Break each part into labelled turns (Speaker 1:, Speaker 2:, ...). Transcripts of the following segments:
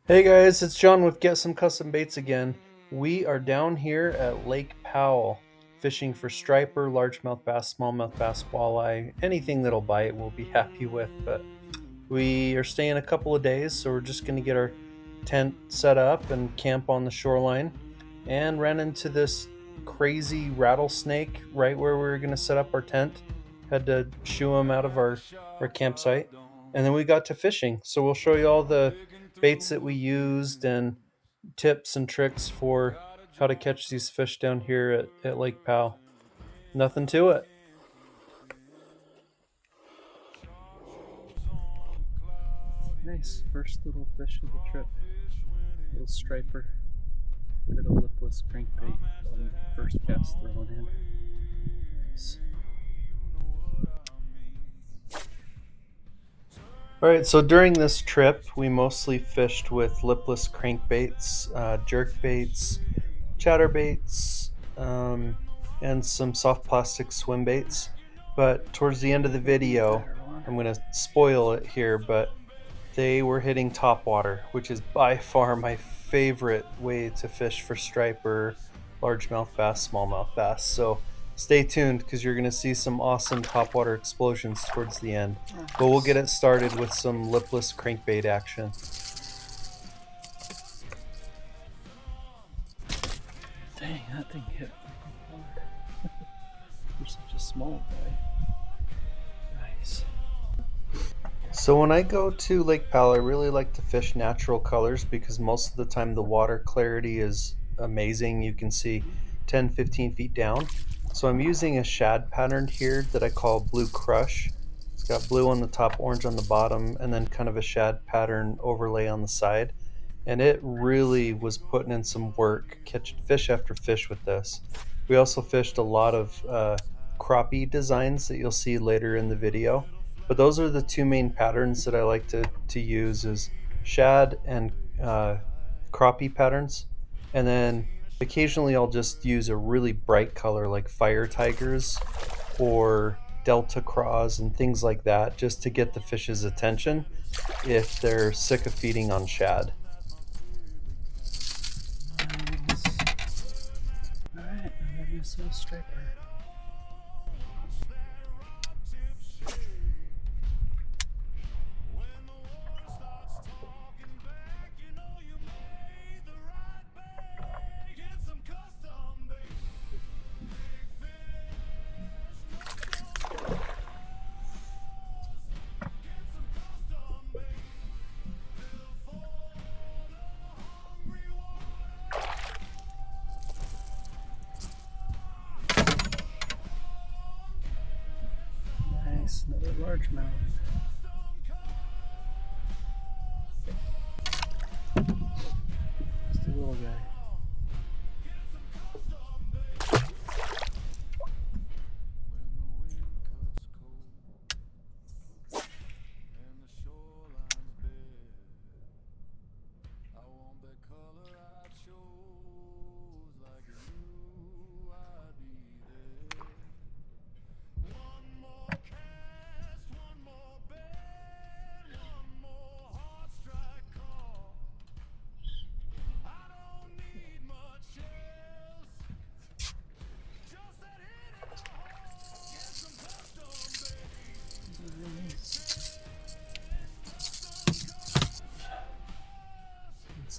Speaker 1: Hey guys, it's John with Get Some Custom Baits again. We are down here at Lake Powell fishing for striper, largemouth bass, smallmouth bass, walleye, anything that'll bite we'll be happy with. But we are staying a couple of days, so we're just going to get our tent set up and camp on the shoreline, and ran into this crazy rattlesnake right where we were going to set up our tent. Had to shoo him out of our campsite, and then we got to fishing. So we'll show you all the baits that we used and tips and tricks for how to catch these fish down here at Lake Powell. Nothing to it. Nice first little fish of the trip. Little striper. Bit of lipless crankbait on first cast thrown in. Nice. Alright, so during this trip we mostly fished with lipless crankbaits, jerkbaits, chatterbaits, and some soft plastic swim baits. But towards the end of the video, I'm going to spoil it here, but they were hitting topwater, which is by far my favorite way to fish for striper, largemouth bass, smallmouth bass. So stay tuned because you're going to see some awesome topwater explosions towards the end. But we'll get it started with some lipless crankbait action. Dang, that thing hit freaking hard. You're such a small guy. Nice. So when I go to Lake Powell, I really like to fish natural colors because most of the time the water clarity is amazing. You can see 10-15 feet down. So I'm using a shad pattern here that I call Blue Crush. It's got blue on the top, orange on the bottom, and then kind of a shad pattern overlay on the side. And it really was putting in some work catching fish after fish with this. We also fished a lot of crappie designs that you'll see later in the video. But those are the two main patterns that I like to use, is shad and crappie patterns. And then occasionally I'll just use a really bright color like fire tigers or delta craws and things like that, just to get the fish's attention if they're sick of feeding on shad. Alright, another nice little striper. Another largemouth. Just a little guy.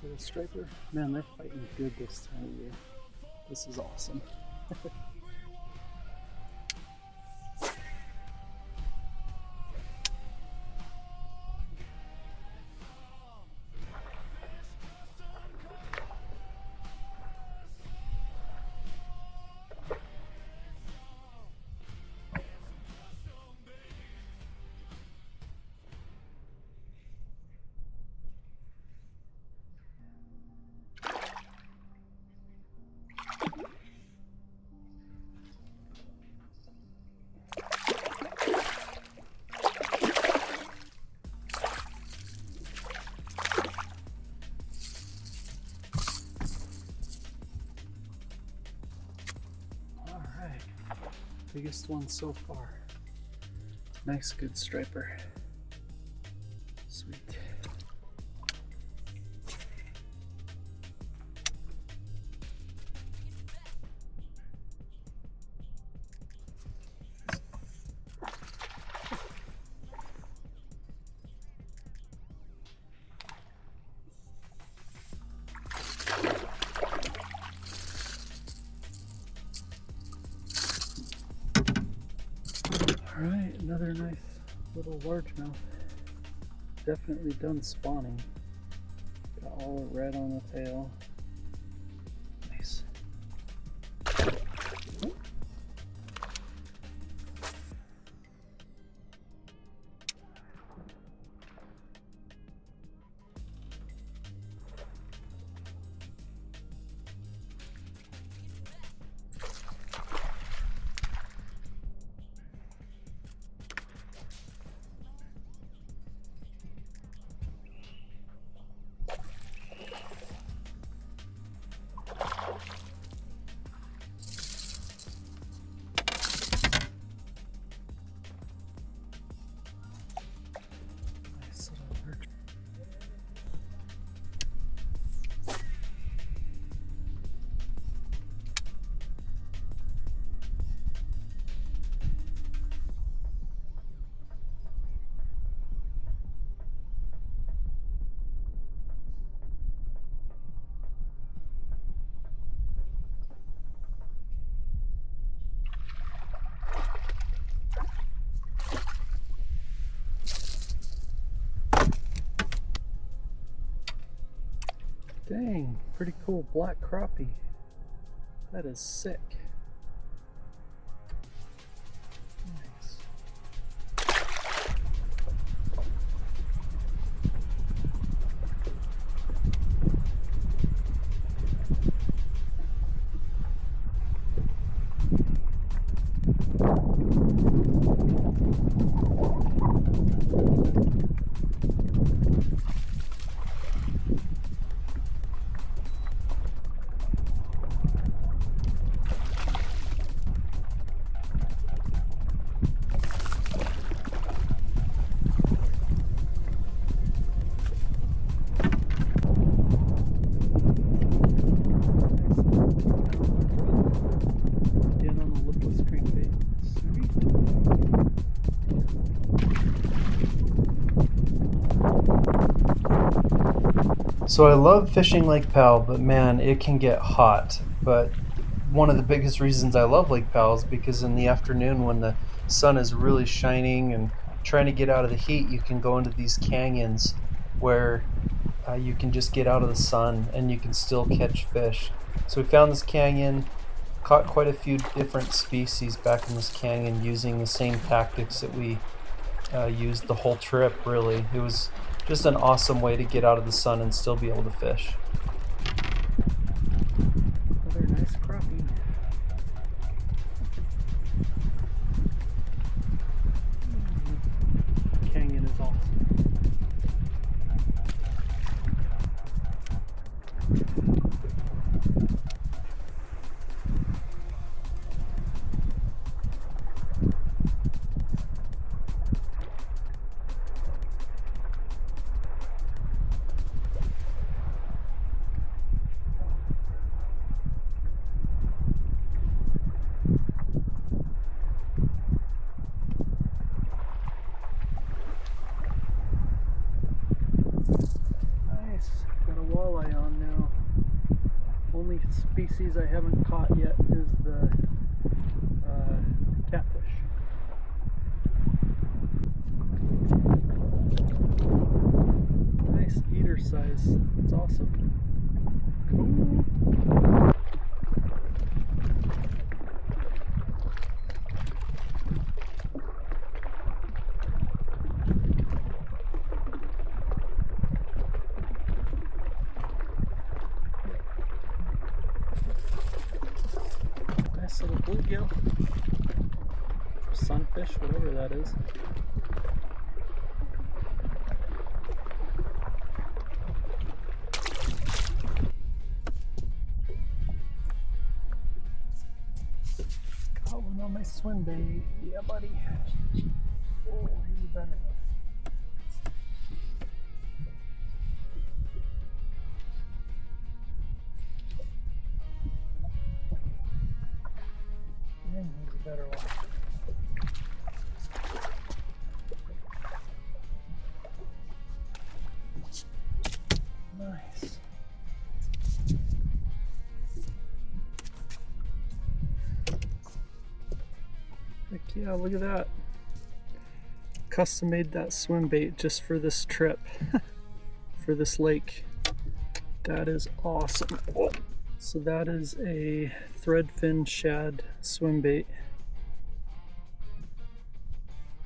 Speaker 1: Little striper. Man, they're fighting good this time of year. This is awesome. Biggest one so far. Nice, good striper. Sweet. Alright, another nice little largemouth. Definitely done spawning. Got all the red on the tail. Nice. Dang, pretty cool black crappie. That is sick. Nice. Again on the lipless crankbait. Sweet. So I love fishing Lake Powell, but man, it can get hot. But one of the biggest reasons I love Lake Powell is because in the afternoon when the sun is really shining and trying to get out of the heat, you can go into these canyons where you can just get out of the sun and you can still catch fish. So we found this canyon, caught quite a few different species back in this canyon using the same tactics that we used the whole trip, really. It was just an awesome way to get out of the sun and still be able to fish. Another nice crappie. Canyon is awesome. Got a walleye on now. Only species I haven't caught yet is the catfish. Nice eater size. It's awesome. Cool. Nice little bluegill, sunfish, whatever that is. Got one on my swim bait. Yeah, buddy. Oh, here's a better one. And here's a better one. Nice. Heck yeah, look at that. Custom made that swim bait just for this trip, for this lake. That is awesome. Oh. So that is a threadfin shad swim bait.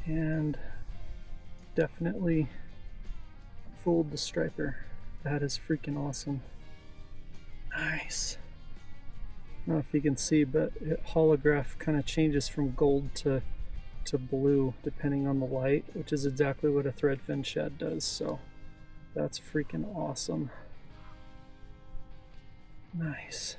Speaker 1: And definitely fooled the striper. That is freaking awesome. Nice. I don't know if you can see, but it holograph kind of changes from gold to blue depending on the light, which is exactly what a threadfin shad does. So that's freaking awesome. Nice.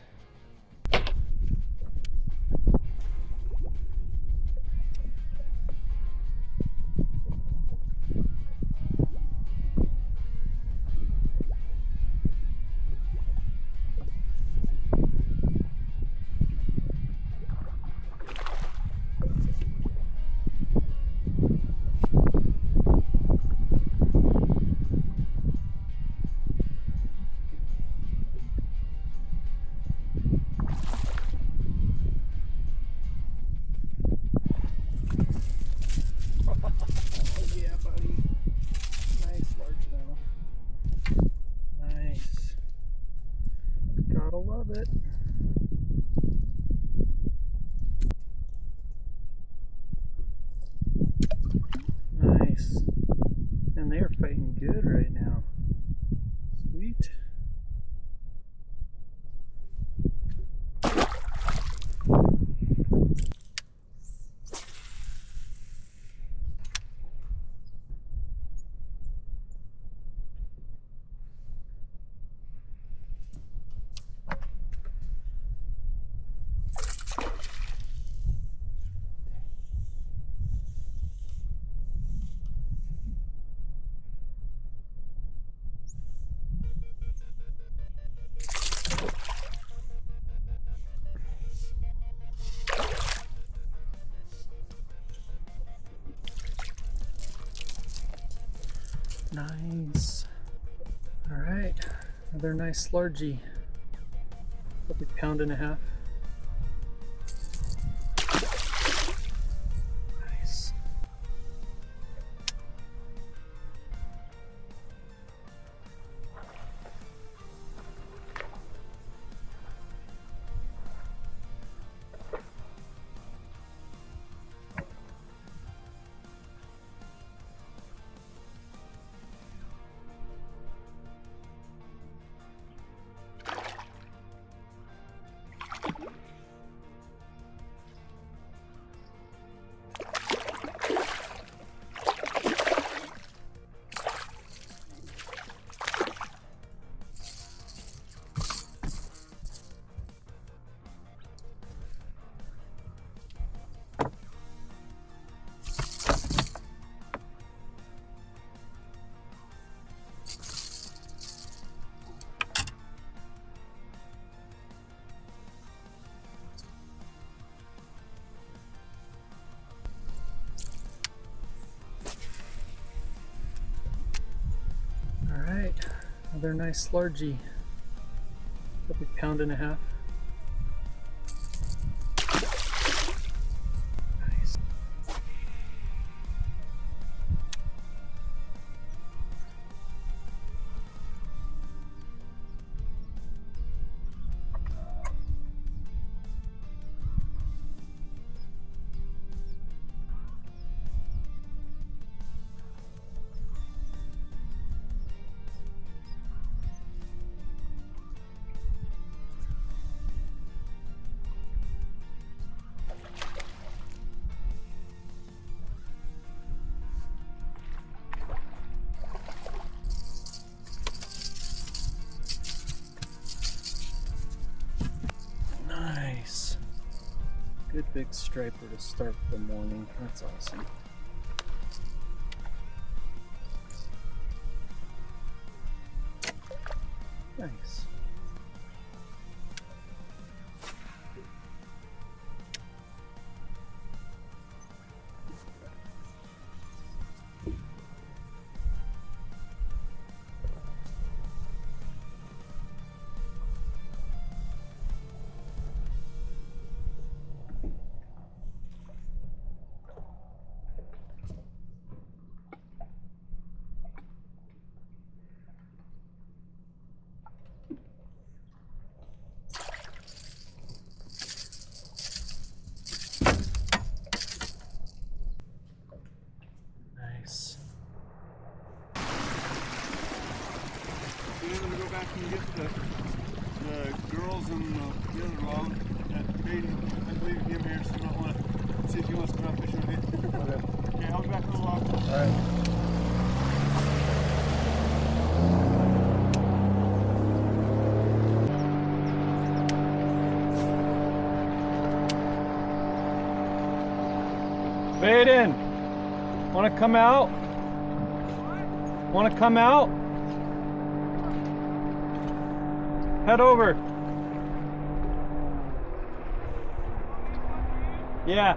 Speaker 1: Love it. Nice. And they are fighting good right now. Sweet. Nice. All right, another nice largie. Probably £1.5. Nice. Another nice largie. Probably £1.5. Nice. big striper to start the morning. That's awesome. Nice. Nice.
Speaker 2: We're going to go back and get the girls and the other log at Baden. I'm leaving him here, so I don't want to see if he wants to come out fishing with me. Okay, I'll be back in a while.
Speaker 1: Alright. Baden, want to come out? Want to come out? Head over. Yeah.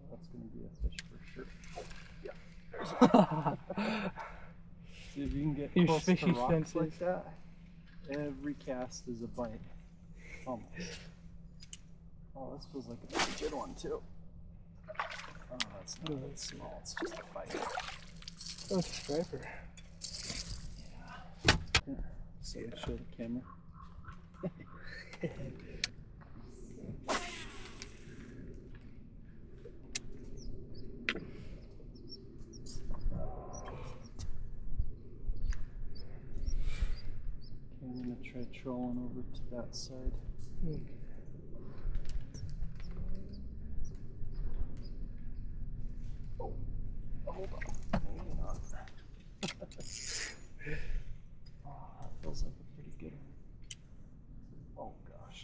Speaker 1: That's going to be a fish for sure. Yeah. See if you can get close to rocks like that. Every cast is a bite. Almost. Oh, this feels like a pretty good one too. Oh, that's not that small. It's just a fight. Oh, striper. Yeah. Here, so I show the camera. I'm going to try trolling over to that side. Okay. Oh, hold on. Maybe not. Oh, that feels like a pretty good one. Oh gosh.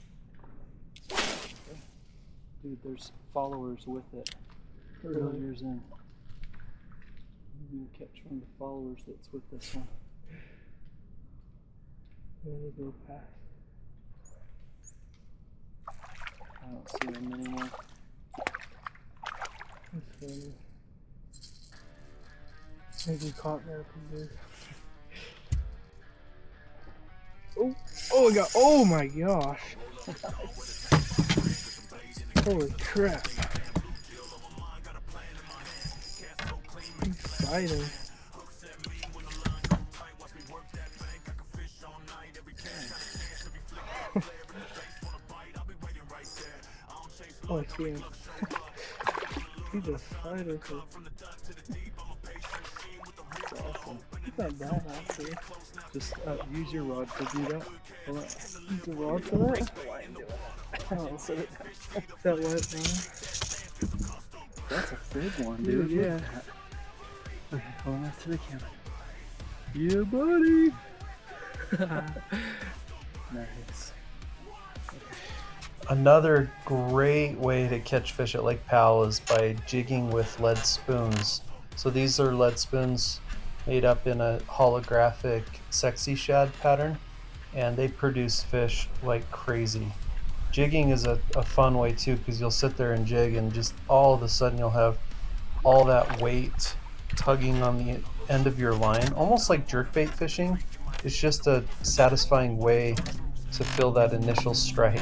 Speaker 1: Dude, there's followers with it. Really? Years in. You can catch one of the followers that's with this one. Go past. I don't see them anymore. That's funny. Maybe caught there from there. Oh, I got. Oh my gosh! Holy crap! Exciting. Oh, I see him. He's a spider. That's awesome. It's not bad, actually. Just use your rod to do that. Use the rod for that? Oh, so that wet one. That's a big one, dude. Yeah. Okay, hold on to the camera. Yeah, buddy! Nice. Another great way to catch fish at Lake Powell is by jigging with lead spoons. So these are lead spoons made up in a holographic sexy shad pattern, and they produce fish like crazy. Jigging is a fun way too, because you'll sit there and jig and just all of a sudden you'll have all that weight tugging on the end of your line, almost like jerkbait fishing. It's just a satisfying way to feel that initial strike.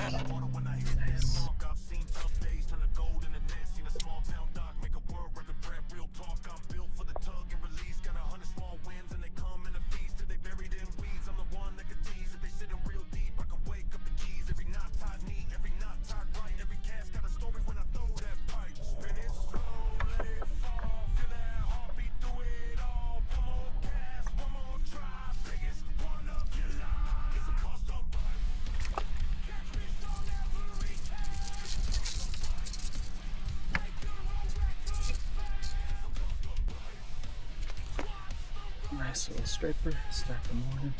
Speaker 1: Nice little striper, start the morning.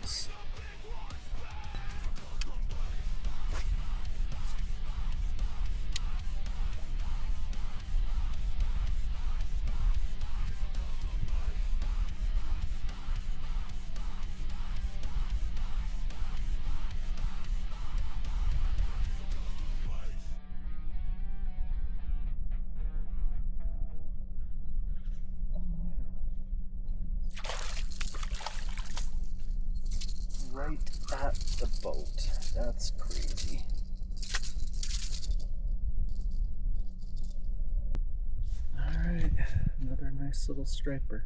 Speaker 1: Nice. Right at the boat. That's crazy. Alright, another nice little striper.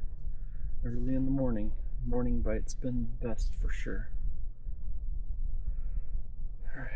Speaker 1: Early in the morning. Morning bite's been best for sure. Alright.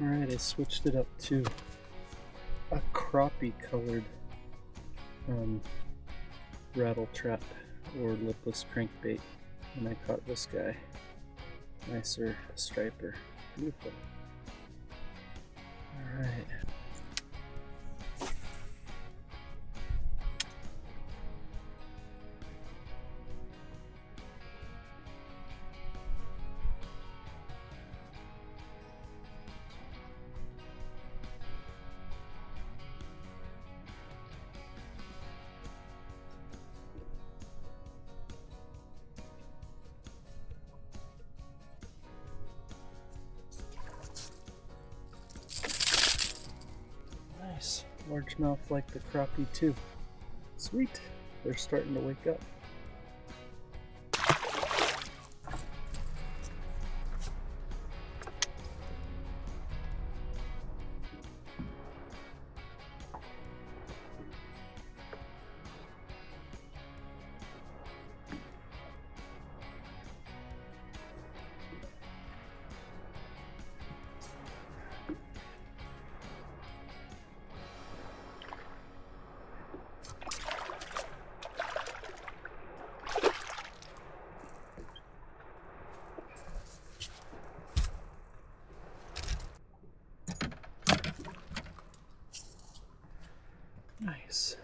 Speaker 1: Alright, I switched it up to a crappie colored rattle trap or lipless crankbait, and I caught this guy. Nicer striper. Beautiful. Alright. Nice. Largemouth like the crappie too. Sweet. They're starting to wake up. Nice.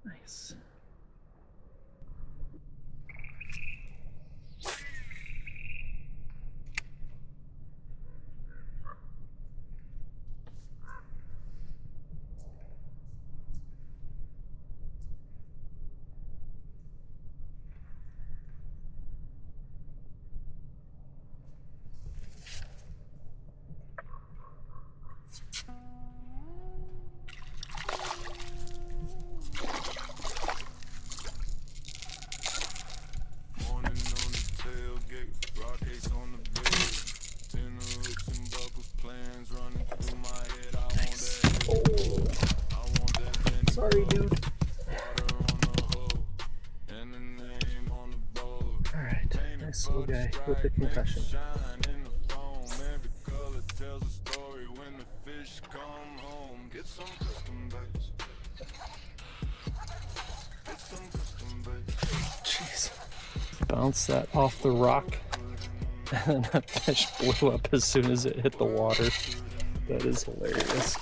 Speaker 1: Nice. Sorry, dude. Alright, nice little guy with the concussion. Jeez. Bounce that off the rock, and that fish blew up as soon as it hit the water. That is hilarious.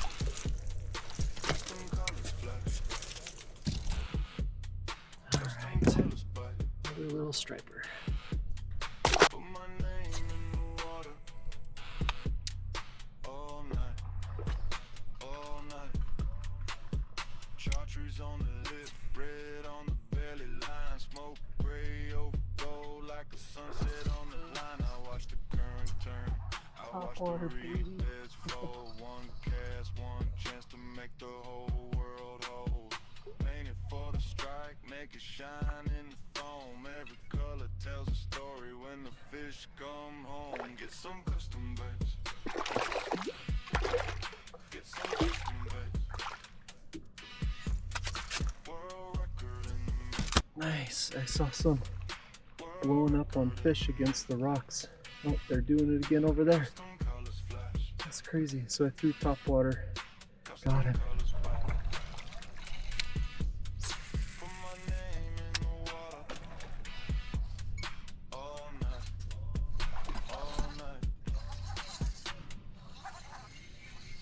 Speaker 1: Little striper.
Speaker 3: Berries on the lip, red on the belly line, smoke gray over gold like a sunset on the line. I watch the current turn, I watch
Speaker 1: Topwater,
Speaker 3: the
Speaker 1: baby.
Speaker 3: rebeds fold. One cast, one chance to make the whole world whole. Painted for the strike, make it shine in the foam. Every color tells a story when the fish come home. Get some custom baits. Get some custom baits. World record in the mix.
Speaker 1: Nice. I saw some blowing up on fish against the rocks. Oh, they're doing it again over there.
Speaker 3: Custom colors flash.
Speaker 1: That's crazy. So I threw topwater. Got him.
Speaker 3: Colors white. Put my name in the water. All night. All night.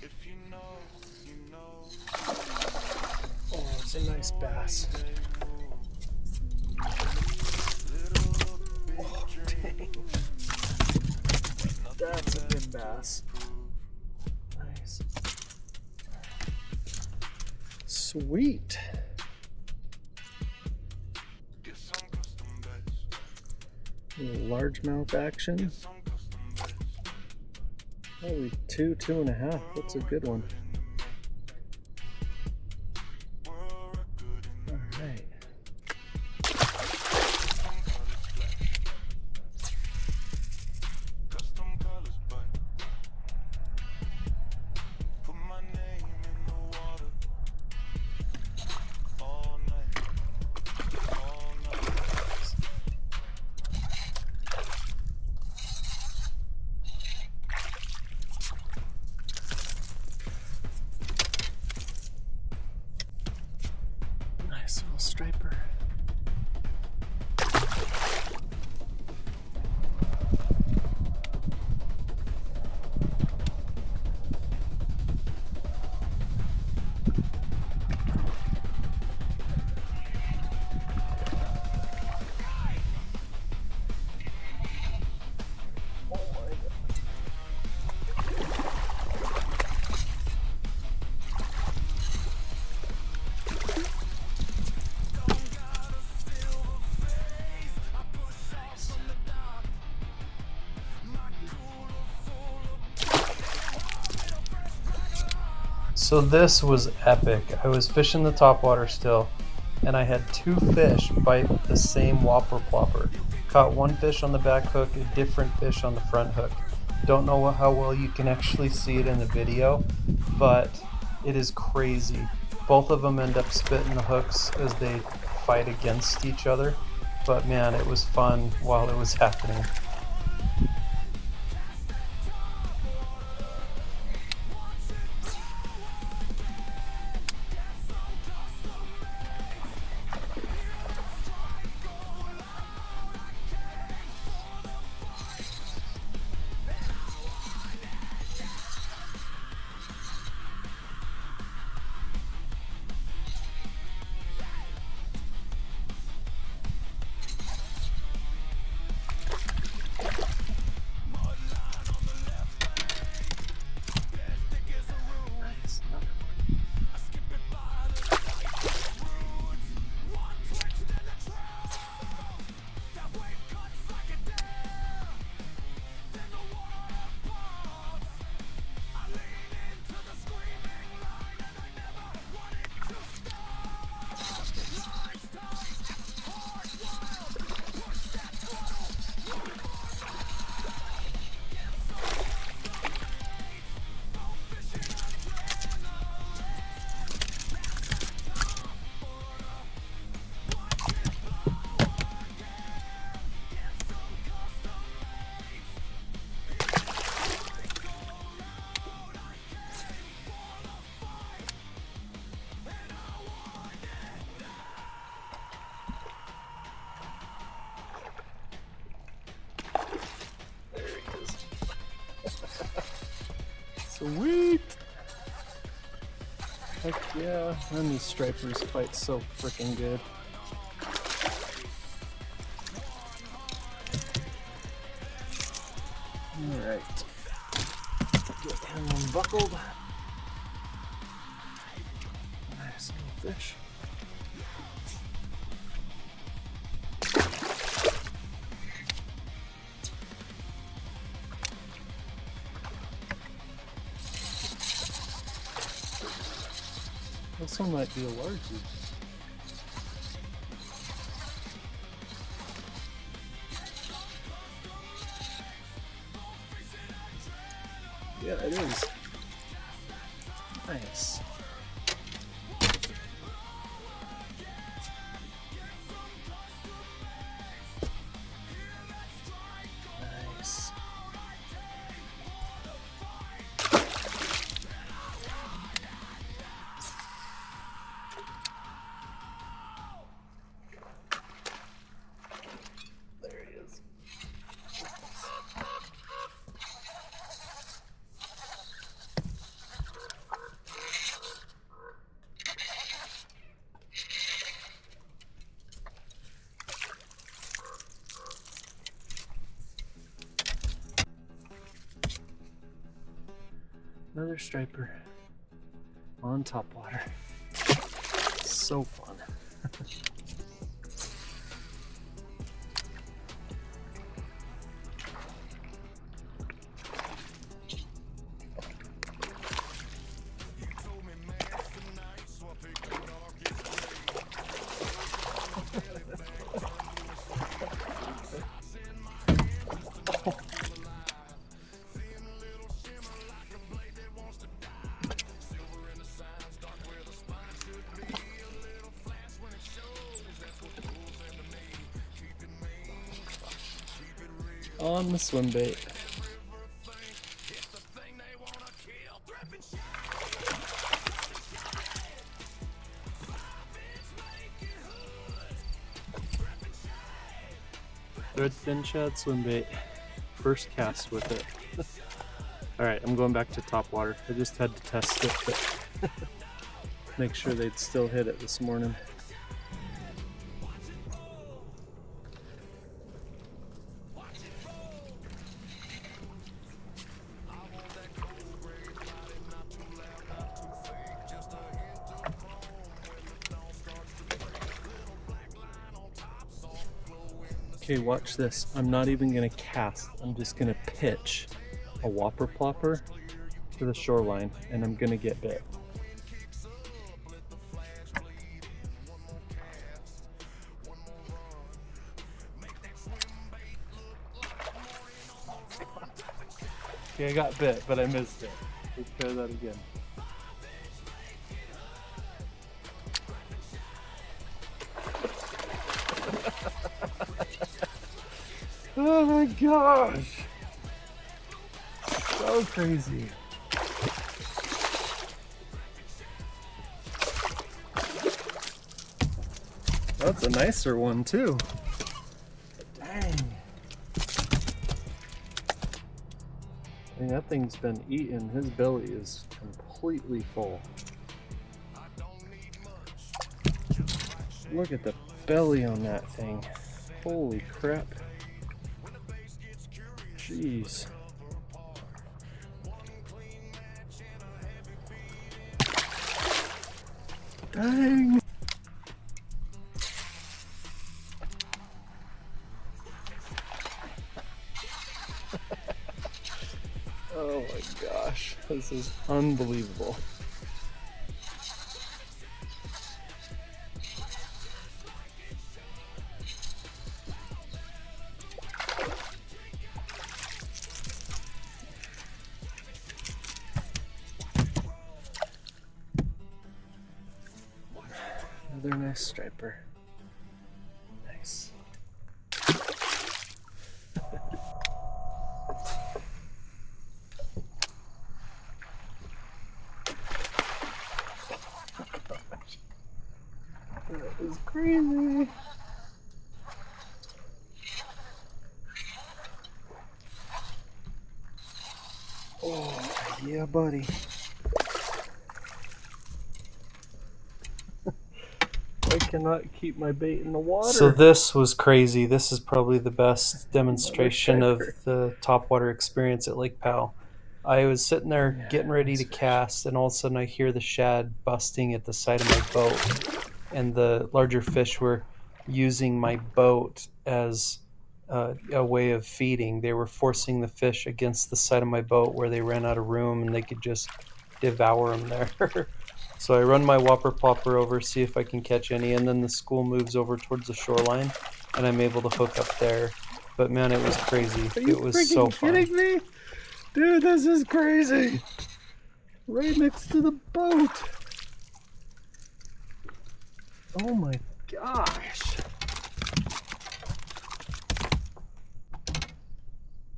Speaker 3: If you know, you know.
Speaker 1: Oh, it's a nice bass. Oh, dang. That's a big bass. Nice. Sweet.
Speaker 3: Get some custom baits.
Speaker 1: Little largemouth action.
Speaker 3: Some custom baits.
Speaker 1: Probably 2.5. That's a good one.
Speaker 3: World record in the
Speaker 1: All right.
Speaker 3: custom colors flash. Custom colors bite. Put my name in the water. All night. All night.
Speaker 1: Nice little striper. So this was epic. I was fishing the topwater still, and I had 2 fish bite the same whopper plopper. Caught one fish on the back hook, a different fish on the front hook. Don't know how well you can actually see it in the video, but it is crazy. Both of them end up spitting the hooks as they fight against each other, but man, it was fun while it was happening. Sweet! Heck yeah, and these stripers fight so freaking good. Alright. Get him unbuckled. Nice little fish. one might be a largie. Yeah, it is. Nice. Nice. There he is. Another striper on topwater. So fun. On the swim bait. Red fin shad swim bait. First cast with it. Alright, I'm going back to topwater. I just had to test it, but make sure they'd still hit it this morning. Okay, watch this. I'm not even gonna cast. I'm just gonna pitch a whopper plopper to the shoreline and I'm gonna get bit. Okay, I got bit, but I missed it. Let's try that again. Oh my gosh! So crazy. That's a nicer one too. Dang. I mean, that thing's been eaten. His belly is completely full. Look at the belly on that thing. Holy crap. Jeez. Dang. Oh my gosh, this is unbelievable. Another nice striper. Nice. That is crazy. Oh, yeah, buddy. I cannot keep my bait in the water. So this was crazy. This is probably the best demonstration of the topwater experience at Lake Powell. I was sitting there getting ready to cast, and all of a sudden I hear the shad busting at the side of my boat, and the larger fish were using my boat as a way of feeding. They were forcing the fish against the side of my boat where they ran out of room and they could just devour them there. So I run my whopper plopper over, see if I can catch any, and then the school moves over towards the shoreline, and I'm able to hook up there. But man, it was crazy. It was so fun.
Speaker 2: Kidding me? Dude, this is crazy. Right next to the boat. Oh my gosh.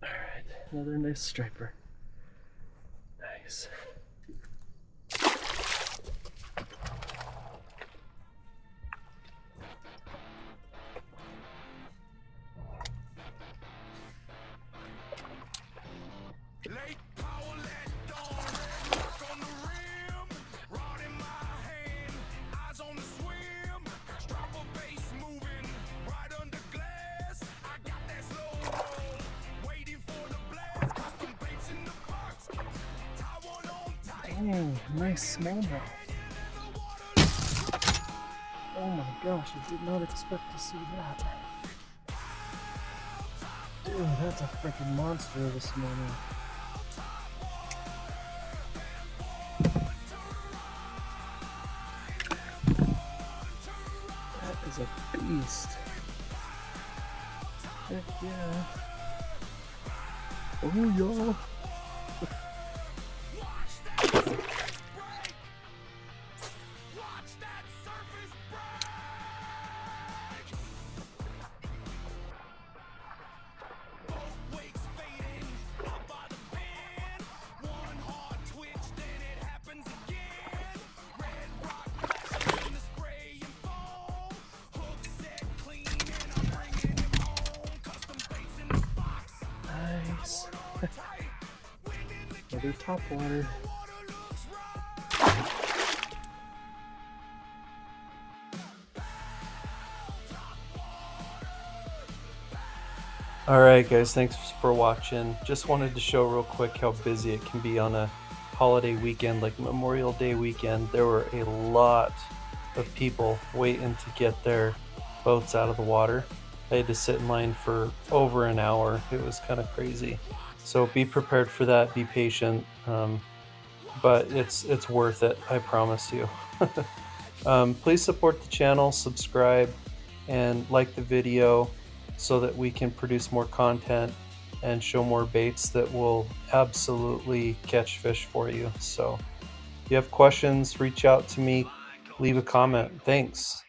Speaker 1: Alright, another nice striper. Nice.
Speaker 3: Lake Powell at dawn, rock on the rim, rod in my hand, eyes on the swim, strap a base moving, right under glass. I got that slow roll, waiting for the blast, custom baits in the box, tie one on tight.
Speaker 1: Oh, nice smallmouth. Oh my gosh, I did not expect to see that. Dude, that's a freaking monster of a smallmouth. That is a beast. Heck yeah. Oh y'all. Nice. Another topwater. Alright guys, thanks for watching. Just wanted to show real quick how busy it can be on a holiday weekend like Memorial Day weekend. There were a lot of people waiting to get their boats out of the water. I had to sit in line for over an hour. It was kind of crazy. So be prepared for that, be patient, but it's worth it, I promise you. Please support the channel, subscribe, and like the video so that we can produce more content and show more baits that will absolutely catch fish for you. So if you have questions, reach out to me, leave a comment. Thanks.